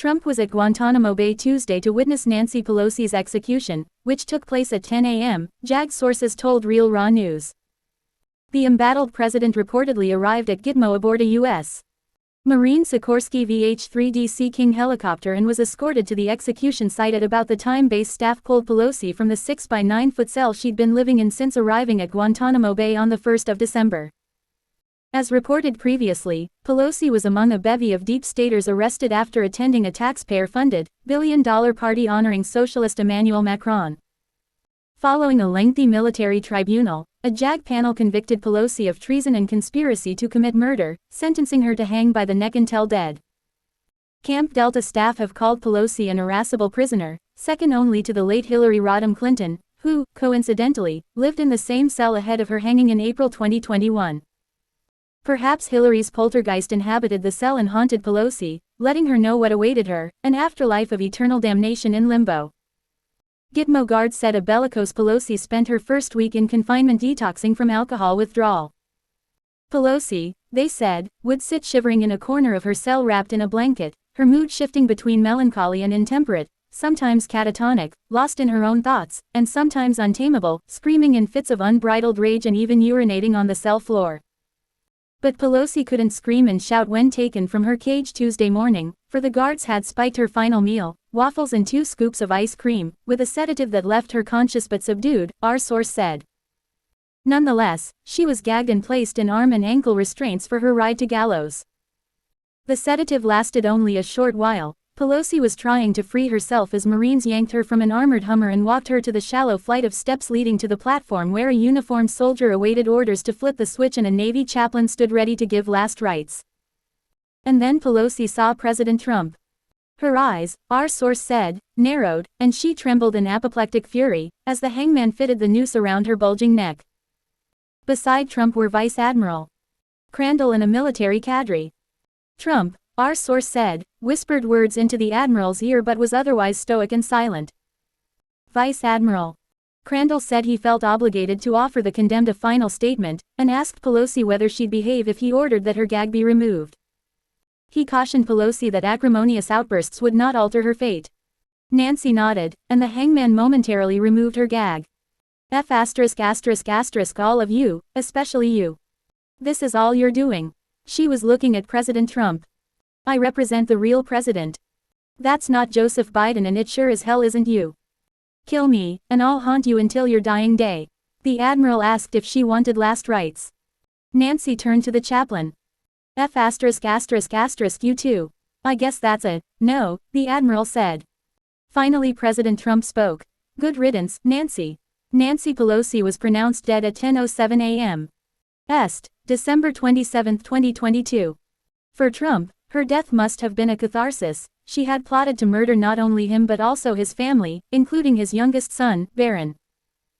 Trump was at Guantanamo Bay Tuesday to witness Nancy Pelosi's execution, which took place at 10 a.m., JAG sources told Real Raw News. The embattled president reportedly arrived at GITMO aboard a U.S. Marine Sikorsky VH-3D Sea King helicopter and was escorted to the execution site at about the time base staff pulled Pelosi from the 6-by-9-foot cell she'd been living in since arriving at Guantanamo Bay on the 1st of December. As reported previously, Pelosi was among a bevy of deep staters arrested after attending a taxpayer-funded, billion-dollar party honoring socialist Emmanuel Macron. Following a lengthy military tribunal, a JAG panel convicted Pelosi of treason and conspiracy to commit murder, sentencing her to hang by the neck until dead. Camp Delta staff have called Pelosi an irascible prisoner, second only to the late Hillary Rodham Clinton, who, coincidentally, lived in the same cell ahead of her hanging in April 2021. Perhaps Hillary's poltergeist inhabited the cell and haunted Pelosi, letting her know what awaited her, an afterlife of eternal damnation in limbo. Gitmo guards said a bellicose Pelosi spent her first week in confinement detoxing from alcohol withdrawal. Pelosi, they said, would sit shivering in a corner of her cell wrapped in a blanket, her mood shifting between melancholy and intemperate, sometimes catatonic, lost in her own thoughts, and sometimes untamable, screaming in fits of unbridled rage and even urinating on the cell floor. But Pelosi couldn't scream and shout when taken from her cage Tuesday morning, for the guards had spiked her final meal, waffles and 2 scoops of ice cream, with a sedative that left her conscious but subdued, our source said. Nonetheless, she was gagged and placed in arm and ankle restraints for her ride to gallows. The sedative lasted only a short while. Pelosi was trying to free herself as Marines yanked her from an armored Hummer and walked her to the shallow flight of steps leading to the platform where a uniformed soldier awaited orders to flip the switch and a Navy chaplain stood ready to give last rites. And then Pelosi saw President Trump. Her eyes, our source said, narrowed, and she trembled in apoplectic fury, as the hangman fitted the noose around her bulging neck. Beside Trump were Vice Admiral Crandall and a military cadre. Trump, our source said, whispered words into the admiral's ear but was otherwise stoic and silent. Vice Admiral Crandall said he felt obligated to offer the condemned a final statement, and asked Pelosi whether she'd behave if he ordered that her gag be removed. He cautioned Pelosi that acrimonious outbursts would not alter her fate. Nancy nodded, and the hangman momentarily removed her gag. F*** all of you, especially you. This is all you're doing. She was looking at President Trump. I represent the real president. That's not Joseph Biden and it sure as hell isn't you. Kill me, and I'll haunt you until your dying day. The admiral asked if she wanted last rites. Nancy turned to the chaplain. F*** you too. I guess that's a no, the admiral said. Finally President Trump spoke. Good riddance, Nancy. Nancy Pelosi was pronounced dead at 10:07 a.m. Est, December 27, 2022. For Trump, her death must have been a catharsis. She had plotted to murder not only him but also his family, including his youngest son, Barron.